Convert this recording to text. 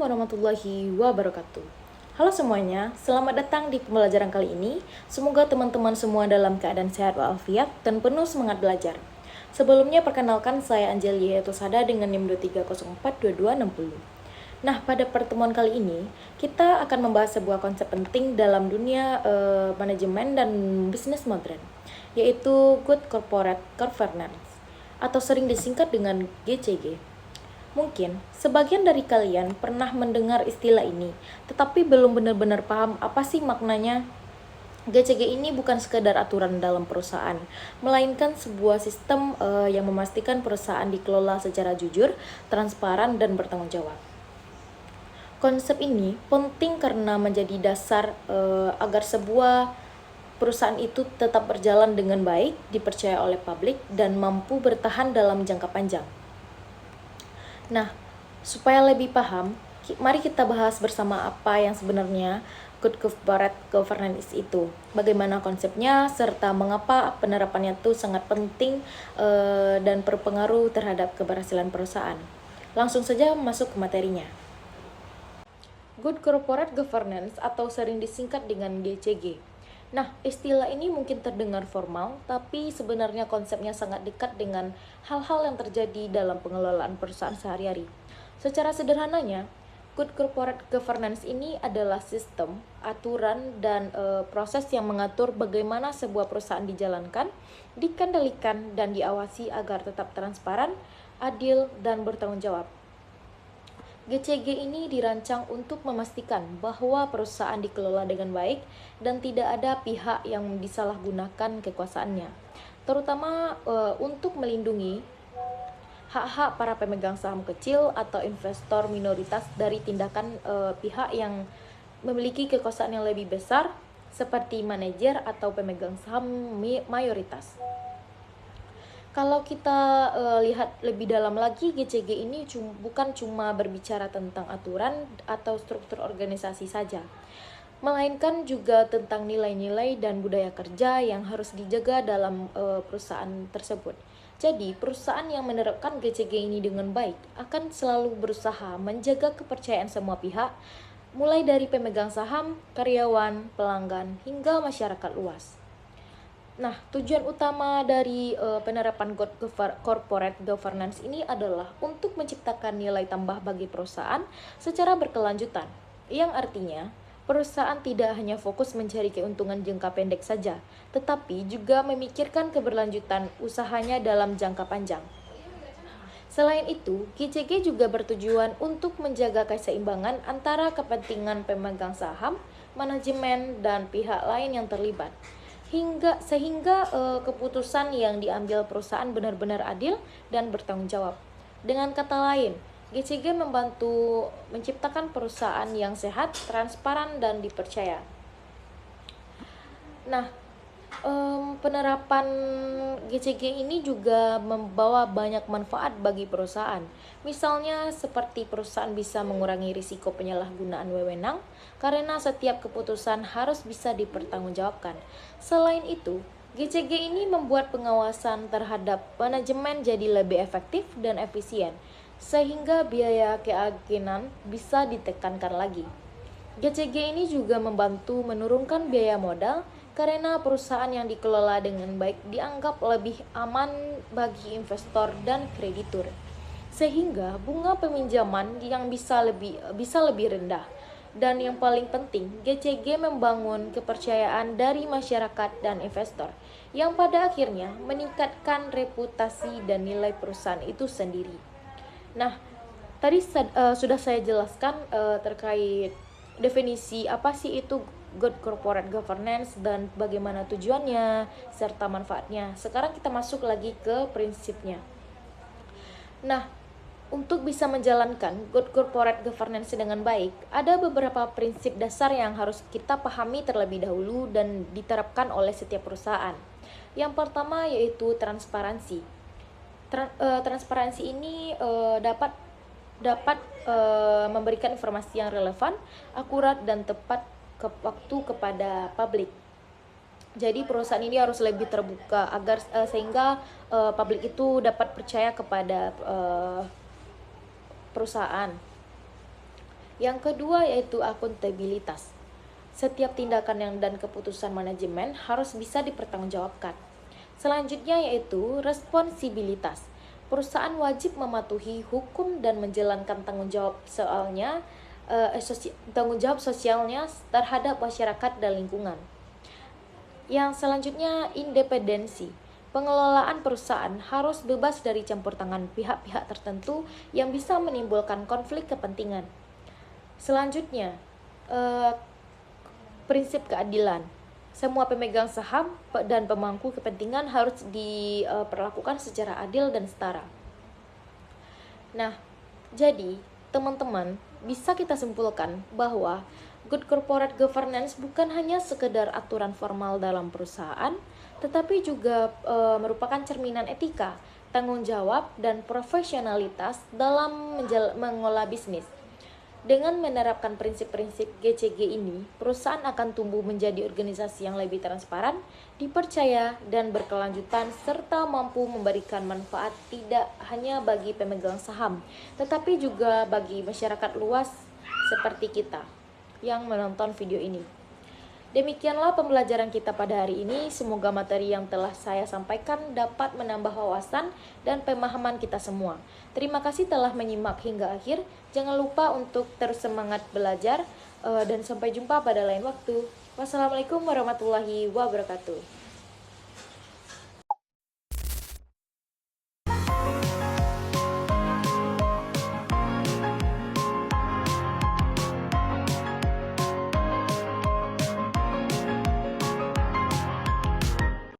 warahmatullahi wabarakatuh. Halo semuanya, selamat datang di pembelajaran kali ini. Semoga teman-teman semua dalam keadaan sehat walafiat dan penuh semangat belajar. Sebelumnya perkenalkan saya Angelia Tosada dengan NIM 23042260. Nah, pada pertemuan kali ini kita akan membahas sebuah konsep penting dalam dunia manajemen dan bisnis modern, yaitu Good Corporate Governance atau sering disingkat dengan GCG. Mungkin sebagian dari kalian pernah mendengar istilah ini, tetapi belum benar-benar paham apa sih maknanya. GCG ini bukan sekadar aturan dalam perusahaan, melainkan sebuah sistem yang memastikan perusahaan dikelola secara jujur, transparan, dan bertanggung jawab. Konsep ini penting karena menjadi dasar agar sebuah perusahaan itu tetap berjalan dengan baik, dipercaya oleh publik, dan mampu bertahan dalam jangka panjang. Nah, supaya lebih paham, mari kita bahas bersama apa yang sebenarnya Good Corporate Governance itu. Bagaimana konsepnya, serta mengapa penerapannya itu sangat penting dan berpengaruh terhadap keberhasilan perusahaan. Langsung saja masuk ke materinya. Good Corporate Governance atau sering disingkat dengan GCG. Nah, istilah ini mungkin terdengar formal, tapi sebenarnya konsepnya sangat dekat dengan hal-hal yang terjadi dalam pengelolaan perusahaan sehari-hari. Secara sederhananya, Good Corporate Governance ini adalah sistem, aturan, dan proses yang mengatur bagaimana sebuah perusahaan dijalankan, dikendalikan, dan diawasi agar tetap transparan, adil, dan bertanggung jawab. GCG ini dirancang untuk memastikan bahwa perusahaan dikelola dengan baik dan tidak ada pihak yang disalahgunakan kekuasaannya, terutama untuk melindungi hak-hak para pemegang saham kecil atau investor minoritas dari tindakan pihak yang memiliki kekuasaan yang lebih besar seperti manajer atau pemegang saham mayoritas. Kalau kita lihat lebih dalam lagi, GCG ini bukan cuma berbicara tentang aturan atau struktur organisasi saja, melainkan juga tentang nilai-nilai dan budaya kerja yang harus dijaga dalam perusahaan tersebut. Jadi, perusahaan yang menerapkan GCG ini dengan baik akan selalu berusaha menjaga kepercayaan semua pihak, mulai dari pemegang saham, karyawan, pelanggan, hingga masyarakat luas. Nah, tujuan utama dari penerapan Good Corporate Governance ini adalah untuk menciptakan nilai tambah bagi perusahaan secara berkelanjutan, yang artinya perusahaan tidak hanya fokus mencari keuntungan jangka pendek saja, tetapi juga memikirkan keberlanjutan usahanya dalam jangka panjang. Selain itu, GCG juga bertujuan untuk menjaga keseimbangan antara kepentingan pemegang saham, manajemen, dan pihak lain yang terlibat, sehingga keputusan yang diambil perusahaan benar-benar adil dan bertanggung jawab. Dengan kata lain, GCG membantu menciptakan perusahaan yang sehat, transparan, dan dipercaya. Nah, penerapan GCG ini juga membawa banyak manfaat bagi perusahaan. Misalnya seperti perusahaan bisa mengurangi risiko penyalahgunaan wewenang karena setiap keputusan harus bisa dipertanggungjawabkan. Selain itu, GCG ini membuat pengawasan terhadap manajemen jadi lebih efektif dan efisien, sehingga biaya keagenan bisa ditekankan lagi. GCG ini juga membantu menurunkan biaya modal karena perusahaan yang dikelola dengan baik dianggap lebih aman bagi investor dan kreditur, sehingga bunga peminjaman yang bisa lebih rendah. Dan yang paling penting, GCG membangun kepercayaan dari masyarakat dan investor, yang pada akhirnya meningkatkan reputasi dan nilai perusahaan itu sendiri. Nah, tadi sudah saya jelaskan terkait definisi apa sih itu Good Corporate Governance dan bagaimana tujuannya serta manfaatnya. Sekarang kita masuk lagi ke prinsipnya. Nah, untuk bisa menjalankan Good Corporate Governance dengan baik, ada beberapa prinsip dasar yang harus kita pahami terlebih dahulu dan diterapkan oleh setiap perusahaan. Yang pertama yaitu transparansi. Transparansi ini dapat memberikan informasi yang relevan, akurat, dan tepat waktu kepada publik. Jadi perusahaan ini harus lebih terbuka agar sehingga publik itu dapat percaya kepada perusahaan. Yang kedua yaitu akuntabilitas. Setiap tindakan dan keputusan manajemen harus bisa dipertanggungjawabkan. Selanjutnya yaitu responsibilitas. Perusahaan wajib mematuhi hukum dan menjalankan tanggung jawab sosialnya terhadap masyarakat dan lingkungan. Yang selanjutnya independensi. Pengelolaan perusahaan harus bebas dari campur tangan pihak-pihak tertentu yang bisa menimbulkan konflik kepentingan. Selanjutnya, prinsip keadilan. Semua pemegang saham dan pemangku kepentingan harus diperlakukan secara adil dan setara. Nah, jadi teman-teman bisa kita simpulkan bahwa good corporate governance bukan hanya sekedar aturan formal dalam perusahaan, tetapi juga merupakan cerminan etika, tanggung jawab, dan profesionalitas dalam mengelola bisnis. Dengan menerapkan prinsip-prinsip GCG ini, perusahaan akan tumbuh menjadi organisasi yang lebih transparan, dipercaya, dan berkelanjutan, serta mampu memberikan manfaat tidak hanya bagi pemegang saham, tetapi juga bagi masyarakat luas seperti kita yang menonton video ini. Demikianlah pembelajaran kita pada hari ini. Semoga materi yang telah saya sampaikan dapat menambah wawasan dan pemahaman kita semua. Terima kasih telah menyimak hingga akhir. Jangan lupa untuk terus semangat belajar dan sampai jumpa pada lain waktu. Wassalamualaikum warahmatullahi wabarakatuh.